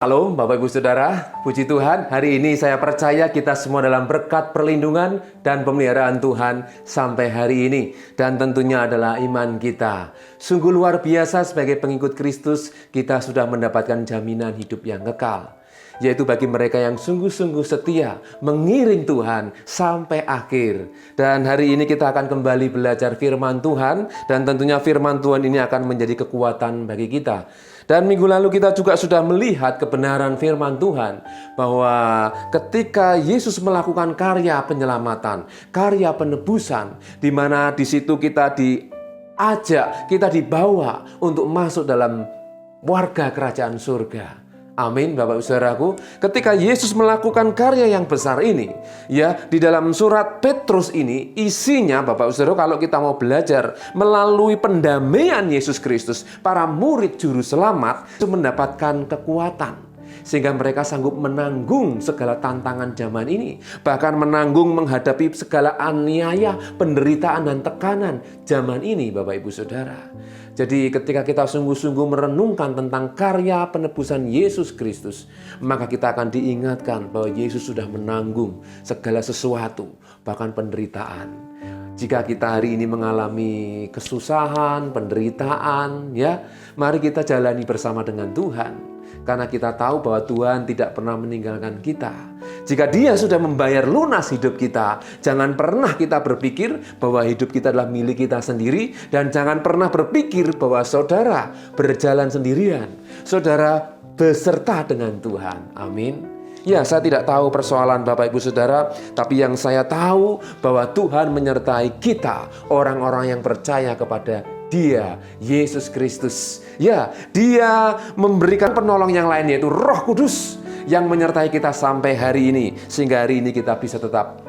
Halo Bapak Ibu Saudara, puji Tuhan, hari ini saya percaya kita semua dalam berkat perlindungan dan pemeliharaan Tuhan sampai hari ini. Dan tentunya adalah iman kita. Sungguh luar biasa sebagai pengikut Kristus, kita sudah mendapatkan jaminan hidup yang kekal. Yaitu bagi mereka yang sungguh-sungguh setia, mengiring Tuhan sampai akhir. Dan hari ini kita akan kembali belajar firman Tuhan, dan tentunya firman Tuhan ini akan menjadi kekuatan bagi kita. Dan minggu lalu kita juga sudah melihat kebenaran firman Tuhan, bahwa ketika Yesus melakukan karya penyelamatan, karya penebusan, di mana di situ kita diajak, kita dibawa untuk masuk dalam warga kerajaan surga. Amin, Bapak Saudaraku. Ketika Yesus melakukan karya yang besar ini, ya, di dalam surat Petrus ini isinya, Bapak Saudara, kalau kita mau belajar melalui pendamaian Yesus Kristus, para murid juru selamat itu mendapatkan kekuatan sehingga mereka sanggup menanggung segala tantangan zaman ini, bahkan menanggung menghadapi segala aniaya, penderitaan dan tekanan zaman ini, Bapak Ibu Saudara. Jadi ketika kita sungguh-sungguh merenungkan tentang karya penebusan Yesus Kristus, maka kita akan diingatkan bahwa Yesus sudah menanggung segala sesuatu, bahkan penderitaan. Jika kita hari ini mengalami kesusahan, penderitaan, ya, mari kita jalani bersama dengan Tuhan. Karena kita tahu bahwa Tuhan tidak pernah meninggalkan kita. Jika Dia sudah membayar lunas hidup kita, jangan pernah kita berpikir bahwa hidup kita adalah milik kita sendiri, dan jangan pernah berpikir bahwa saudara berjalan sendirian. Saudara beserta dengan Tuhan. Amin. Ya, saya tidak tahu persoalan Bapak Ibu Saudara, tapi yang saya tahu bahwa Tuhan menyertai kita, orang-orang yang percaya kepada Dia, Yesus Kristus. Ya, Dia memberikan penolong yang lain, yaitu Roh Kudus yang menyertai kita sampai hari ini, sehingga hari ini kita bisa tetap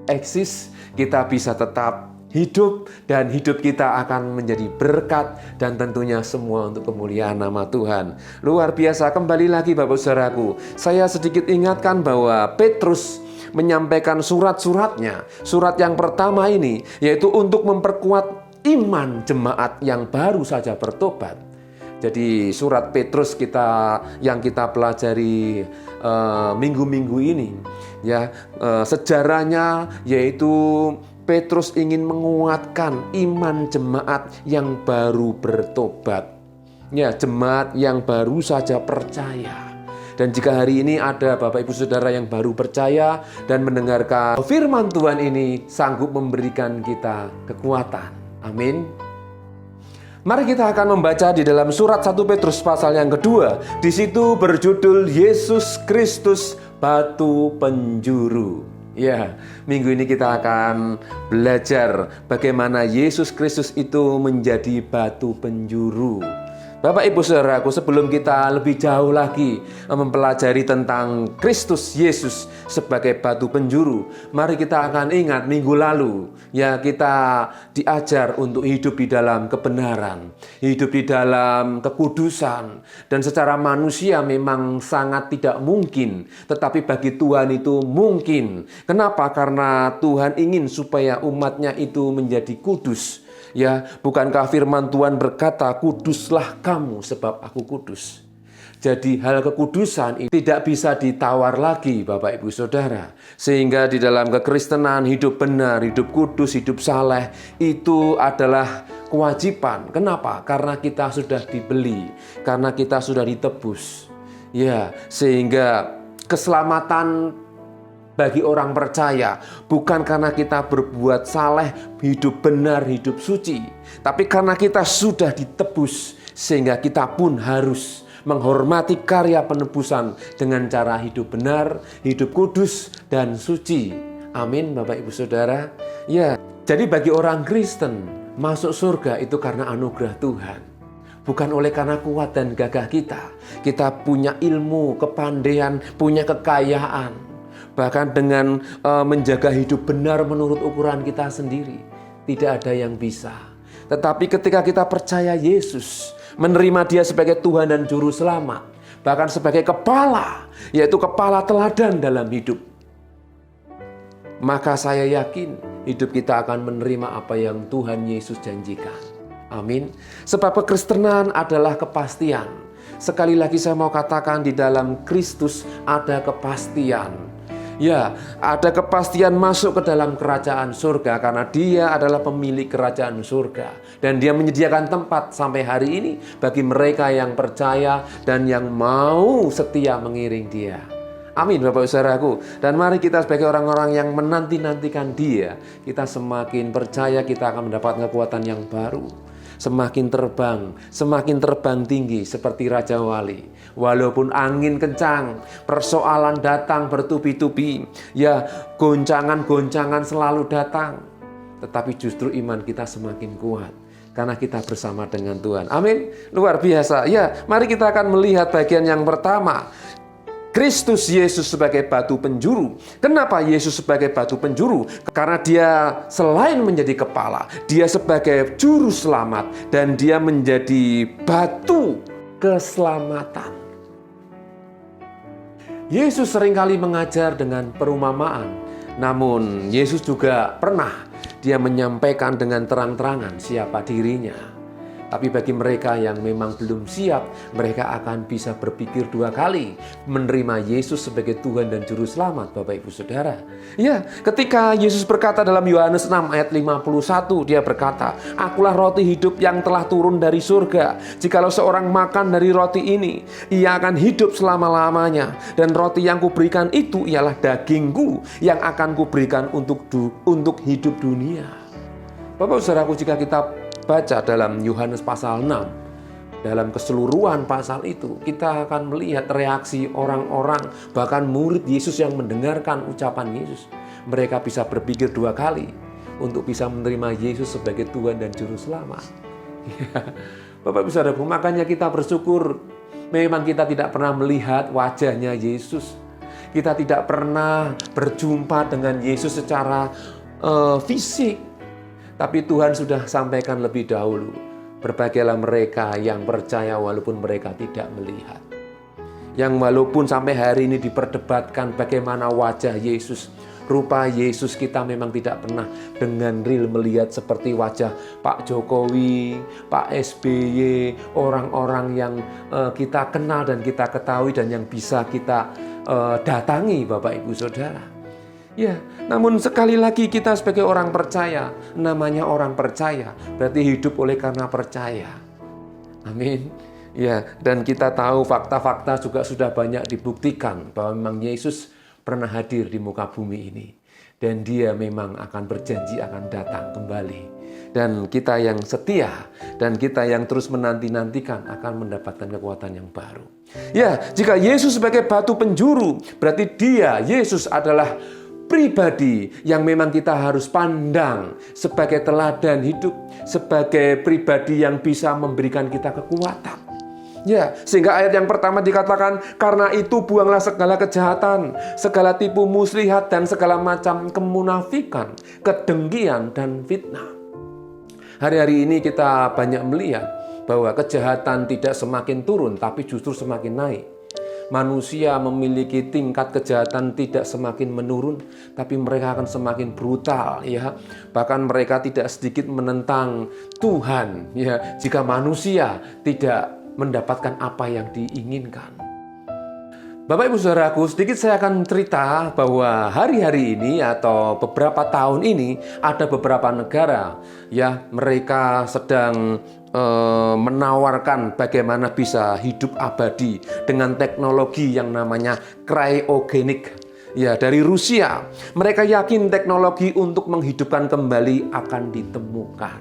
eksis, kita bisa tetap hidup, dan hidup kita akan menjadi berkat, dan tentunya semua untuk kemuliaan nama Tuhan. Luar biasa. Kembali lagi Bapak Saudaraku, saya sedikit ingatkan bahwa Petrus menyampaikan surat-suratnya. Surat yang pertama ini yaitu untuk memperkuat iman jemaat yang baru saja bertobat. Jadi surat Petrus yang kita pelajari minggu-minggu ini, ya, sejarahnya yaitu Petrus ingin menguatkan iman jemaat yang baru bertobat. Ya, jemaat yang baru saja percaya. Dan jika hari ini ada Bapak Ibu Saudara yang baru percaya dan mendengarkan firman Tuhan ini, sanggup memberikan kita kekuatan. Amin. Mari kita akan membaca di dalam surat 1 Petrus pasal yang kedua. Di situ berjudul Yesus Kristus Batu Penjuru. Ya, minggu ini kita akan belajar bagaimana Yesus Kristus itu menjadi batu penjuru. Bapak Ibu Saudaraku, sebelum kita lebih jauh lagi mempelajari tentang Kristus Yesus sebagai batu penjuru, mari kita akan ingat minggu lalu, ya, kita diajar untuk hidup di dalam kebenaran, hidup di dalam kekudusan, dan secara manusia memang sangat tidak mungkin, tetapi bagi Tuhan itu mungkin. Kenapa? Karena Tuhan ingin supaya umatnya itu menjadi kudus. Ya, bukankah firman Tuhan berkata, kuduslah kamu sebab aku kudus. Jadi hal kekudusan ini tidak bisa ditawar lagi Bapak Ibu Saudara. Sehingga di dalam kekristenan hidup benar, hidup kudus, hidup saleh itu adalah kewajiban. Kenapa? Karena kita sudah dibeli, karena kita sudah ditebus. Ya, sehingga keselamatan bagi orang percaya bukan karena kita berbuat saleh, hidup benar, hidup suci, tapi karena kita sudah ditebus, sehingga kita pun harus menghormati karya penebusan dengan cara hidup benar, hidup kudus dan suci. Amin Bapak Ibu Saudara. Ya, jadi bagi orang Kristen masuk surga itu karena anugerah Tuhan. Bukan oleh karena kuat dan gagah kita. Kita punya ilmu, kepandaian, punya kekayaan. Bahkan dengan menjaga hidup benar menurut ukuran kita sendiri, tidak ada yang bisa. Tetapi ketika kita percaya Yesus, menerima Dia sebagai Tuhan dan Juru Selamat, bahkan sebagai kepala, yaitu kepala teladan dalam hidup, maka saya yakin hidup kita akan menerima apa yang Tuhan Yesus janjikan. Amin. Sebab kekristenan adalah kepastian. sekali lagi saya mau katakan di dalam Kristus ada kepastian. Ya, ada kepastian masuk ke dalam kerajaan surga karena Dia adalah pemilik kerajaan surga. Dan Dia menyediakan tempat sampai hari ini bagi mereka yang percaya dan yang mau setia mengiring Dia. Amin Bapak Saudaraku. Dan mari kita sebagai orang-orang yang menanti-nantikan Dia, kita semakin percaya kita akan mendapat kekuatan yang baru. Semakin terbang tinggi seperti Raja Wali. Walaupun angin kencang, persoalan datang bertubi-tubi, ya goncangan-goncangan selalu datang. Tetapi justru iman kita semakin kuat karena kita bersama dengan Tuhan. Amin. Luar biasa. Ya, mari kita akan melihat bagian yang pertama. Kristus Yesus sebagai batu penjuru. Kenapa Yesus sebagai batu penjuru? Karena Dia selain menjadi kepala, Dia sebagai juru selamat dan Dia menjadi batu keselamatan. Yesus seringkali mengajar dengan perumpamaan, namun Yesus juga pernah Dia menyampaikan dengan terang-terangan siapa dirinya. Tapi bagi mereka yang memang belum siap, mereka akan bisa berpikir dua kali menerima Yesus sebagai Tuhan dan Juru Selamat, Bapak Ibu Saudara. Ya, ketika Yesus berkata dalam Yohanes 6 ayat 51, Dia berkata, "Akulah roti hidup yang telah turun dari surga. Jikalau seorang makan dari roti ini, ia akan hidup selama-lamanya. Dan roti yang kuberikan itu ialah dagingku yang akan kuberikan untuk hidup dunia." Bapak Saudaraku, jika kita baca dalam Yohanes pasal 6, dalam keseluruhan pasal itu, kita akan melihat reaksi orang-orang, bahkan murid Yesus yang mendengarkan ucapan Yesus. Mereka bisa berpikir dua kali untuk bisa menerima Yesus sebagai Tuhan dan Juru Selamat. Bapak Ibu Saudaraku, makanya kita bersyukur memang kita tidak pernah melihat wajahnya Yesus. Kita tidak pernah berjumpa dengan Yesus secara fisik. Tapi Tuhan sudah sampaikan lebih dahulu, berbahagialah mereka yang percaya walaupun mereka tidak melihat. Yang walaupun sampai hari ini diperdebatkan bagaimana wajah Yesus, rupa Yesus kita memang tidak pernah dengan real melihat seperti wajah Pak Jokowi, Pak SBY, orang-orang yang kita kenal dan kita ketahui dan yang bisa kita datangi Bapak Ibu Saudara. Ya, namun sekali lagi kita sebagai orang percaya, namanya orang percaya, berarti hidup oleh karena percaya. Amin. Ya, dan kita tahu fakta-fakta juga sudah banyak dibuktikan bahwa memang Yesus pernah hadir di muka bumi ini. Dan Dia memang akan berjanji akan datang kembali. Dan kita yang setia dan kita yang terus menanti-nantikan akan mendapatkan kekuatan yang baru. Ya, jika Yesus sebagai batu penjuru, berarti Dia, Yesus adalah pribadi yang memang kita harus pandang sebagai teladan hidup, sebagai pribadi yang bisa memberikan kita kekuatan. Ya, sehingga ayat yang pertama dikatakan, karena itu buanglah segala kejahatan, segala tipu muslihat dan segala macam kemunafikan, kedengkian dan fitnah. Hari-hari ini kita banyak melihat bahwa kejahatan tidak semakin turun, tapi justru semakin naik. Manusia memiliki tingkat kejahatan tidak semakin menurun, tapi mereka akan semakin brutal, ya. Bahkan mereka tidak sedikit menentang Tuhan, ya. Jika manusia tidak mendapatkan apa yang diinginkan. Bapak Ibu Saudaraku, sedikit saya akan cerita bahwa hari-hari ini atau beberapa tahun ini ada beberapa negara, ya, mereka sedang menawarkan bagaimana bisa hidup abadi dengan teknologi yang namanya cryogenik. Ya, dari Rusia. Mereka yakin teknologi untuk menghidupkan kembali akan ditemukan.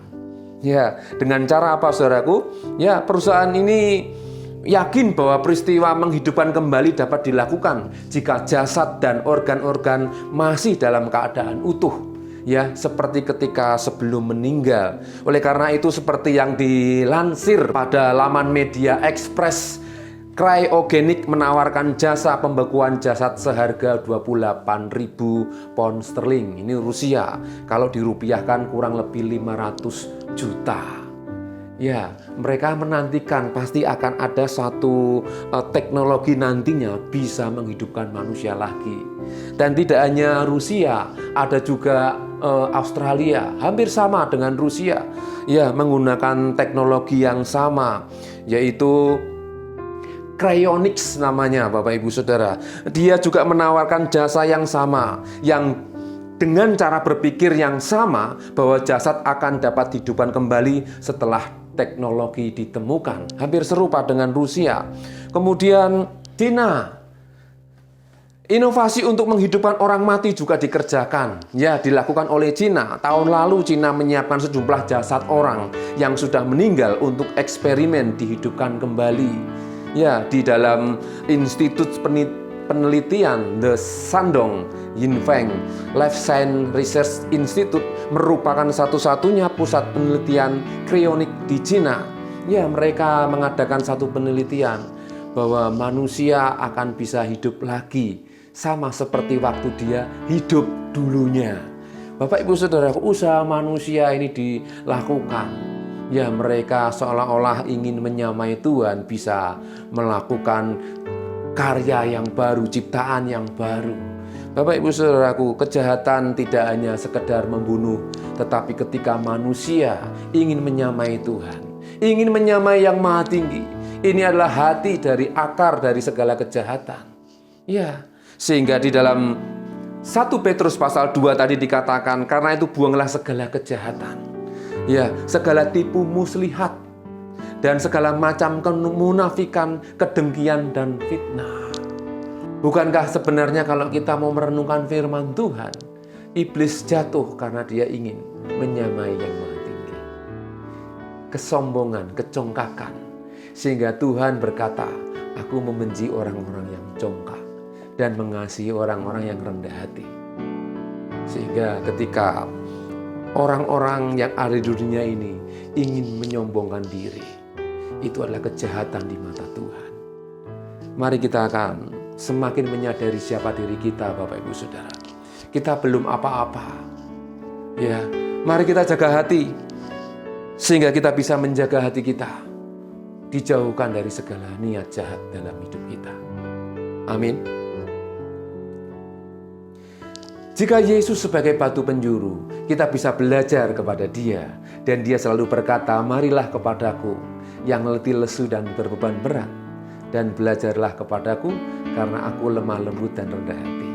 Ya, dengan cara apa saudaraku? Ya, perusahaan ini yakin bahwa peristiwa menghidupkan kembali dapat dilakukan jika jasad dan organ-organ masih dalam keadaan utuh. Ya, seperti ketika sebelum meninggal. Oleh karena itu, seperti yang dilansir pada laman Media Express, cryogenik menawarkan jasa pembekuan jasad seharga 28.000 pound sterling. Ini Rusia. Kalau dirupiahkan kurang lebih 500 juta. Ya, mereka menantikan pasti akan ada satu teknologi nantinya bisa menghidupkan manusia lagi. Dan tidak hanya Rusia, ada juga Australia, hampir sama dengan Rusia. Ya, menggunakan teknologi yang sama, yaitu Cryonics namanya, Bapak Ibu Saudara. Dia juga menawarkan jasa yang sama, yang dengan cara berpikir yang sama, bahwa jasad akan dapat dihidupkan kembali setelah teknologi ditemukan. Hampir serupa dengan Rusia. Kemudian Cina, inovasi untuk menghidupkan orang mati juga dikerjakan. Ya, dilakukan oleh Cina. Tahun lalu Cina menyiapkan sejumlah jasad orang yang sudah meninggal untuk eksperimen dihidupkan kembali. Ya, di dalam Institut Penelitian The Shandong Yinfeng Life Science Research Institute merupakan satu-satunya pusat penelitian krionik di Cina. Ya, mereka mengadakan satu penelitian bahwa manusia akan bisa hidup lagi sama seperti waktu dia hidup dulunya. Bapak Ibu Saudara, usaha manusia ini dilakukan. Ya, mereka seolah-olah ingin menyamai Tuhan, bisa melakukan karya yang baru, ciptaan yang baru. Bapak Ibu Saudaraku, kejahatan tidak hanya sekedar membunuh, tetapi ketika manusia ingin menyamai Tuhan, ingin menyamai yang maha tinggi, ini adalah hati dari akar dari segala kejahatan. Ya, sehingga di dalam 1 Petrus pasal 2 tadi dikatakan, karena itu buanglah segala kejahatan. Ya, segala tipu muslihat dan segala macam kemunafikan, kedengkian dan fitnah. Bukankah sebenarnya kalau kita mau merenungkan firman Tuhan, iblis jatuh karena dia ingin menyamai yang maha tinggi. Kesombongan, kecongkakan. Sehingga Tuhan berkata, aku membenci orang-orang yang congkak dan mengasihi orang-orang yang rendah hati. Sehingga ketika orang-orang yang ada di dunia ini ingin menyombongkan diri, itu adalah kejahatan di mata Tuhan. Mari kita akan semakin menyadari siapa diri kita, Bapak Ibu Saudara. Kita belum apa-apa. Ya, mari kita jaga hati sehingga kita bisa menjaga hati kita dijauhkan dari segala niat jahat dalam hidup kita. Amin. Jika Yesus sebagai batu penjuru, kita bisa belajar kepada Dia. Dan Dia selalu berkata, marilah kepadaku yang letih lesu dan berbeban berat. Dan belajarlah kepadaku karena aku lemah lembut dan rendah hati.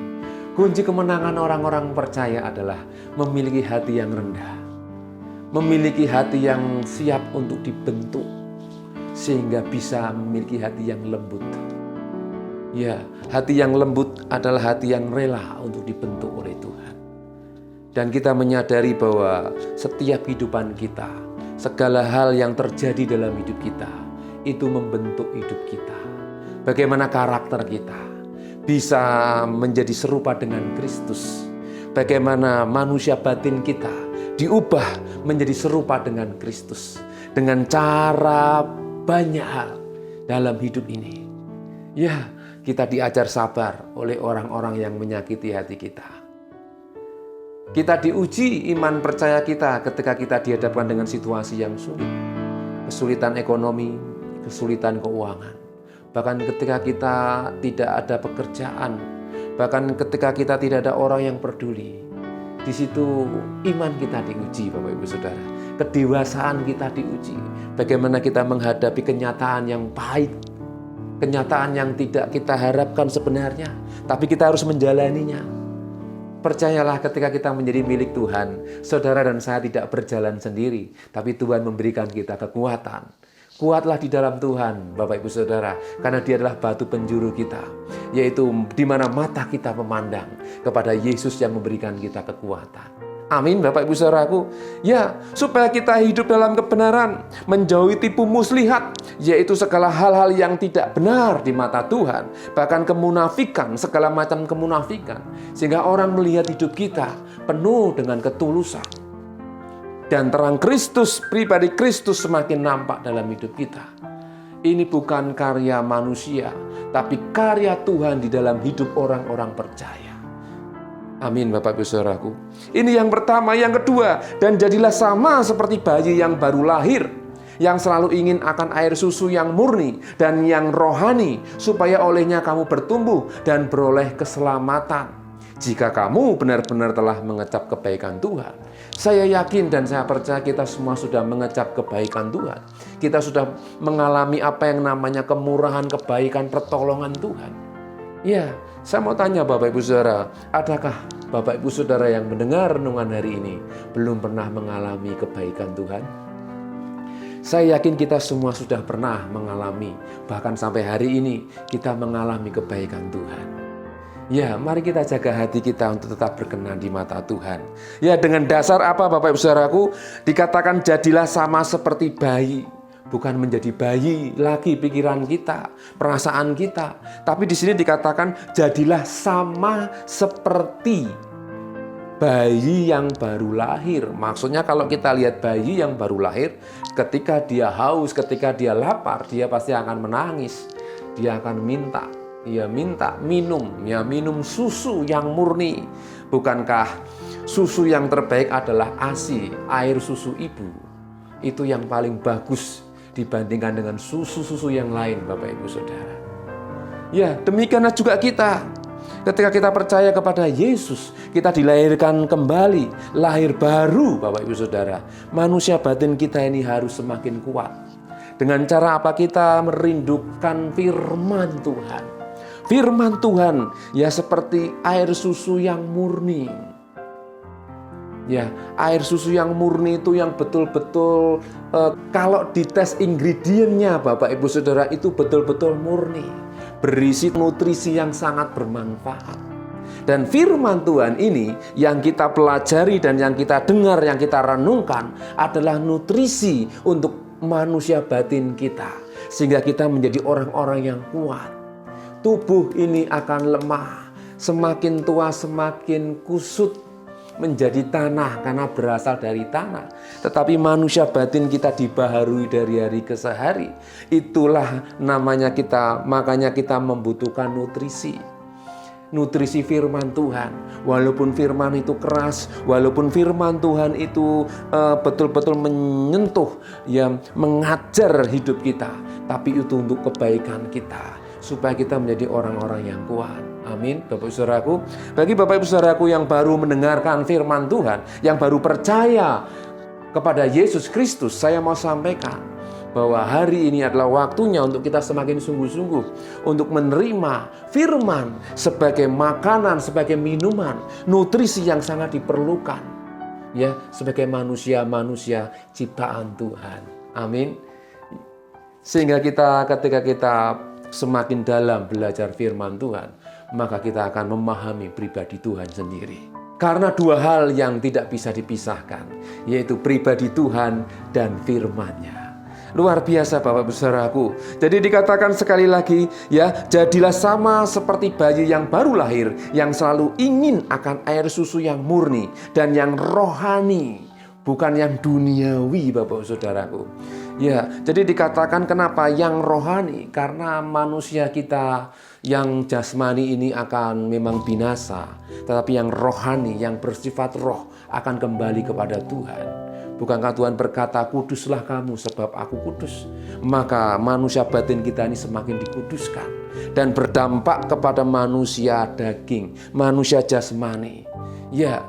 Kunci kemenangan orang-orang percaya adalah memiliki hati yang rendah. Memiliki hati yang siap untuk dibentuk. Sehingga bisa memiliki hati yang lembut. Ya, hati yang lembut adalah hati yang rela untuk dibentuk oleh Tuhan. Dan kita menyadari bahwa setiap kehidupan kita, segala hal yang terjadi dalam hidup kita, itu membentuk hidup kita. Bagaimana karakter kita bisa menjadi serupa dengan Kristus. Bagaimana manusia batin kita diubah menjadi serupa dengan Kristus. Dengan cara banyak hal dalam hidup ini. Ya, kita diajar sabar oleh orang-orang yang menyakiti hati kita. Kita diuji iman percaya kita ketika kita dihadapkan dengan situasi yang sulit. Kesulitan ekonomi, kesulitan keuangan. Bahkan ketika kita tidak ada pekerjaan. Bahkan ketika kita tidak ada orang yang peduli. Di situ iman kita diuji, Bapak Ibu Saudara. Kedewasaan kita diuji. Bagaimana kita menghadapi kenyataan yang pahit. Kenyataan yang tidak kita harapkan sebenarnya, tapi kita harus menjalaninya. Percayalah ketika kita menjadi milik Tuhan, saudara dan saya tidak berjalan sendiri, tapi Tuhan memberikan kita kekuatan. Kuatlah di dalam Tuhan, Bapak Ibu Saudara, karena Dia adalah batu penjuru kita, yaitu di mana mata kita memandang kepada Yesus yang memberikan kita kekuatan. Amin, Bapak Ibu Saudaraku. Ya, supaya kita hidup dalam kebenaran, menjauhi tipu muslihat, yaitu segala hal-hal yang tidak benar di mata Tuhan, bahkan kemunafikan, segala macam kemunafikan, sehingga orang melihat hidup kita penuh dengan ketulusan. Dan terang Kristus, pribadi Kristus semakin nampak dalam hidup kita. Ini bukan karya manusia, tapi karya Tuhan di dalam hidup orang-orang percaya. Amin, Bapak Ibu Saudaraku. Ini yang pertama. Yang kedua, dan jadilah sama seperti bayi yang baru lahir, yang selalu ingin akan air susu yang murni dan yang rohani, supaya olehnya kamu bertumbuh dan beroleh keselamatan. Jika kamu benar-benar telah mengecap kebaikan Tuhan, saya yakin dan saya percaya kita semua sudah mengecap kebaikan Tuhan. Kita sudah mengalami apa yang namanya kemurahan, kebaikan, pertolongan Tuhan. Ya, saya mau tanya Bapak Ibu Saudara, adakah Bapak Ibu Saudara yang mendengar renungan hari ini belum pernah mengalami kebaikan Tuhan? Saya yakin kita semua sudah pernah mengalami, bahkan sampai hari ini kita mengalami kebaikan Tuhan. Ya, mari kita jaga hati kita untuk tetap berkenan di mata Tuhan. Ya, dengan dasar apa Bapak Ibu Saudaraku? Dikatakan jadilah sama seperti bayi. Bukan menjadi bayi lagi pikiran kita, perasaan kita. Tapi di sini dikatakan jadilah sama seperti bayi yang baru lahir. Maksudnya kalau kita lihat bayi yang baru lahir, ketika dia haus, ketika dia lapar, dia pasti akan menangis. Dia akan minta minum, minum susu yang murni. Bukankah susu yang terbaik adalah ASI, air susu ibu? Itu yang paling bagus dibandingkan dengan susu-susu yang lain, Bapak Ibu Saudara. Ya, demikianlah juga kita. Ketika kita percaya kepada Yesus, kita dilahirkan kembali, lahir baru, Bapak Ibu Saudara. Manusia batin kita ini harus semakin kuat. Dengan cara apa? Kita merindukan firman Tuhan. Firman Tuhan ya seperti air susu yang murni. Ya, air susu yang murni itu yang betul-betul kalau dites ingredientnya Bapak Ibu Saudara itu betul-betul murni. Berisi nutrisi yang sangat bermanfaat. Dan firman Tuhan ini yang kita pelajari dan yang kita dengar, yang kita renungkan adalah nutrisi untuk manusia batin kita. Sehingga kita menjadi orang-orang yang kuat. Tubuh ini akan lemah, semakin tua semakin kusut menjadi tanah karena berasal dari tanah. Tetapi manusia batin kita dibaharui dari hari ke hari. Itulah namanya makanya kita membutuhkan nutrisi. Nutrisi firman Tuhan. Walaupun firman itu keras, walaupun firman Tuhan itu betul-betul menyentuh, mengajar hidup kita, tapi itu untuk kebaikan kita. Supaya kita menjadi orang-orang yang kuat. Amin. Bapak Ibu Saudaraku, bagi Bapak Ibu Saudaraku yang baru mendengarkan firman Tuhan, yang baru percaya kepada Yesus Kristus, saya mau sampaikan bahwa hari ini adalah waktunya untuk kita semakin sungguh-sungguh untuk menerima firman sebagai makanan, sebagai minuman, nutrisi yang sangat diperlukan ya sebagai manusia-manusia ciptaan Tuhan. Amin. Sehingga ketika kita semakin dalam belajar firman Tuhan, maka kita akan memahami pribadi Tuhan sendiri. Karena dua hal yang tidak bisa dipisahkan, yaitu pribadi Tuhan dan firman-Nya. Luar biasa Bapak Ibu Saudaraku. Jadi dikatakan sekali lagi, ya, jadilah sama seperti bayi yang baru lahir, yang selalu ingin akan air susu yang murni dan yang rohani, bukan yang duniawi Bapak Ibu Saudaraku. Ya, jadi dikatakan kenapa yang rohani? Karena manusia kita yang jasmani ini akan memang binasa. Tetapi yang rohani, yang bersifat roh akan kembali kepada Tuhan. Bukankah Tuhan berkata, kuduslah kamu sebab aku kudus. Maka manusia batin kita ini semakin dikuduskan. Dan berdampak kepada manusia daging, manusia jasmani. Ya,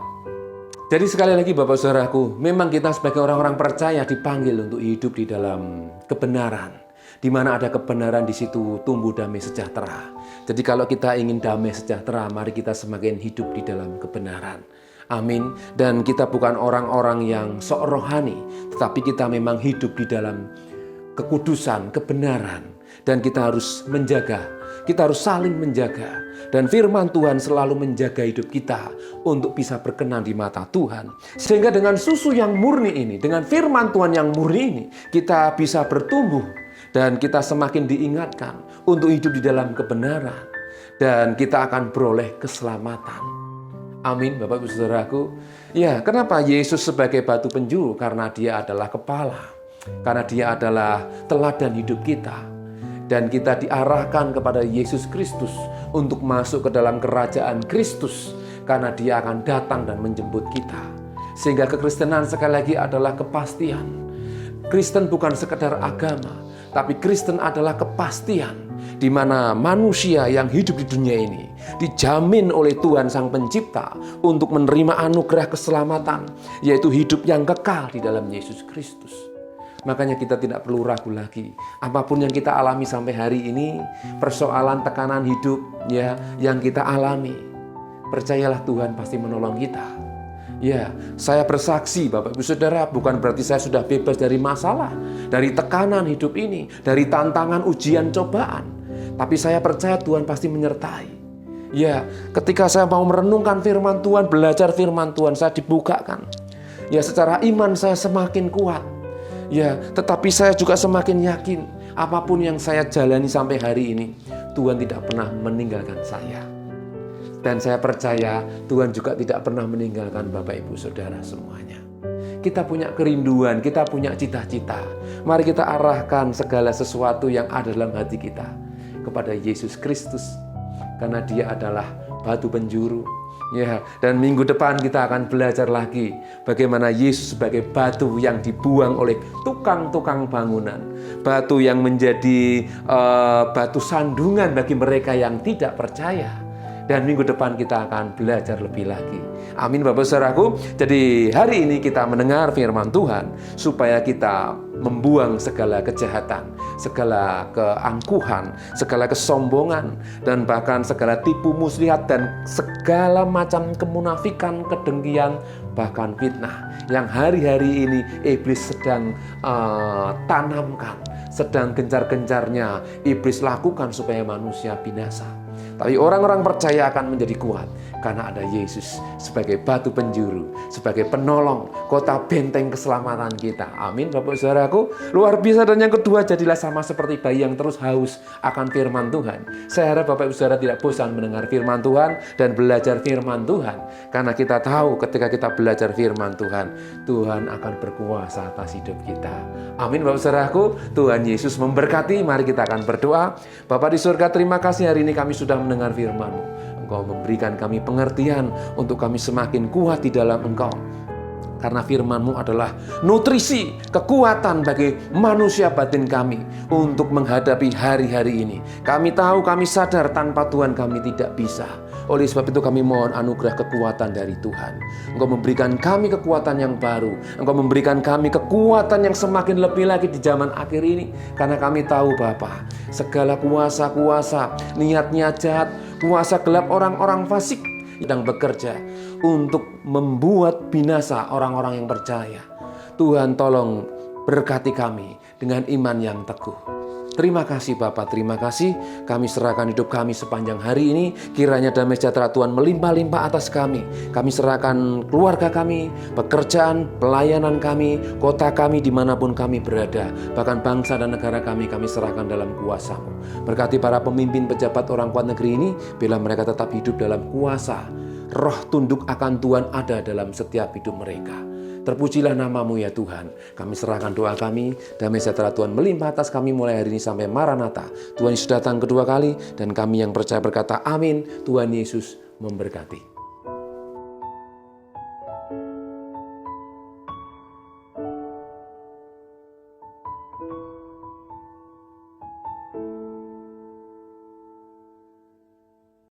jadi sekali lagi Bapak Saudaraku, memang kita sebagai orang-orang percaya dipanggil untuk hidup di dalam kebenaran. Di mana ada kebenaran di situ tumbuh damai sejahtera. Jadi kalau kita ingin damai sejahtera, mari kita semakin hidup di dalam kebenaran. Amin. Dan kita bukan orang-orang yang sok rohani, tetapi kita memang hidup di dalam kekudusan, kebenaran. Dan kita harus menjaga, kita harus saling menjaga. Dan firman Tuhan selalu menjaga hidup kita untuk bisa berkenan di mata Tuhan. Sehingga dengan susu yang murni ini, dengan firman Tuhan yang murni ini, kita bisa bertumbuh. Dan kita semakin diingatkan untuk hidup di dalam kebenaran. Dan kita akan beroleh keselamatan. Amin Bapak Ibu Saudaraku. Ya, kenapa Yesus sebagai batu penjuru? Karena dia adalah kepala. Karena dia adalah teladan hidup kita. Dan kita diarahkan kepada Yesus Kristus untuk masuk ke dalam kerajaan Kristus. Karena dia akan datang dan menjemput kita. Sehingga kekristenan sekali lagi adalah kepastian. Kristen bukan sekedar agama, tapi Kristen adalah kepastian. di mana manusia yang hidup di dunia ini dijamin oleh Tuhan Sang Pencipta untuk menerima anugerah keselamatan, yaitu hidup yang kekal di dalam Yesus Kristus. Makanya kita tidak perlu ragu lagi. Apapun yang kita alami sampai hari ini, persoalan tekanan hidup ya yang kita alami, percayalah Tuhan pasti menolong kita. Ya, saya bersaksi Bapak Ibu Saudara, bukan berarti saya sudah bebas dari masalah, dari tekanan hidup ini, dari tantangan ujian cobaan. Tapi saya percaya Tuhan pasti menyertai. Ya, ketika saya mau merenungkan firman Tuhan, belajar firman Tuhan, saya dibukakan. Ya, secara iman saya semakin kuat. Ya, tetapi saya juga semakin yakin apapun yang saya jalani sampai hari ini, Tuhan tidak pernah meninggalkan saya. Dan saya percaya Tuhan juga tidak pernah meninggalkan Bapak Ibu Saudara semuanya. Kita punya kerinduan, kita punya cita-cita. Mari kita arahkan segala sesuatu yang ada dalam hati kita kepada Yesus Kristus. Karena Dia adalah batu penjuru. Ya, dan minggu depan kita akan belajar lagi bagaimana Yesus sebagai batu yang dibuang oleh tukang-tukang bangunan. Batu yang menjadi batu sandungan bagi mereka yang tidak percaya. Dan minggu depan kita akan belajar lebih lagi. Amin Bapak Saudaraku. Jadi hari ini kita mendengar firman Tuhan supaya kita membuang segala kejahatan, segala keangkuhan, segala kesombongan, dan bahkan segala tipu muslihat dan segala macam kemunafikan, kedengkian, bahkan fitnah yang hari-hari ini iblis sedang tanamkan, sedang gencar-gencarnya iblis lakukan supaya manusia binasa. Tapi orang-orang percaya akan menjadi kuat karena ada Yesus sebagai batu penjuru, sebagai penolong, kota benteng keselamatan kita. Amin Bapak Saudaraku. Luar biasa. Dan yang kedua, jadilah sama seperti bayi yang terus haus akan firman Tuhan. Saya harap Bapak Ibu Saudara tidak bosan mendengar firman Tuhan dan belajar firman Tuhan. Karena kita tahu ketika kita belajar firman Tuhan, Tuhan akan berkuasa atas hidup kita. Amin Bapak Saudaraku. Tuhan Yesus memberkati. Mari kita akan berdoa. Bapak di surga, terima kasih hari ini kami sudah mendengar firman-Mu. Engkau memberikan kami pengertian untuk kami semakin kuat di dalam Engkau. Karena firman-Mu adalah nutrisi, kekuatan bagi manusia batin kami untuk menghadapi hari-hari ini. Kami tahu, kami sadar tanpa Tuhan kami tidak bisa. Oleh sebab itu kami mohon anugerah kekuatan dari Tuhan. Engkau memberikan kami kekuatan yang baru. Engkau memberikan kami kekuatan yang semakin lebih lagi di zaman akhir ini. Karena kami tahu Bapa, segala kuasa-kuasa, niat-niat jahat, kuasa gelap orang-orang fasik sedang bekerja untuk membuat binasa orang-orang yang percaya. Tuhan tolong berkati kami dengan iman yang teguh. Terima kasih Bapak, terima kasih. Kami serahkan hidup kami sepanjang hari ini. Kiranya damai sejahtera Tuhan melimpah-limpah atas kami. Kami serahkan keluarga kami, pekerjaan, pelayanan kami, kota kami dimanapun kami berada. Bahkan bangsa dan negara kami serahkan dalam kuasa-Mu. Berkati para pemimpin pejabat orang kuat negeri ini, bila mereka tetap hidup dalam kuasa. Roh tunduk akan Tuhan ada dalam setiap hidup mereka. Terpujilah nama-Mu ya Tuhan. Kami serahkan doa kami, damai sejahtera Tuhan melimpah atas kami mulai hari ini sampai Maranatha. Tuhan Yesus datang kedua kali dan kami yang percaya berkata amin. Tuhan Yesus memberkati.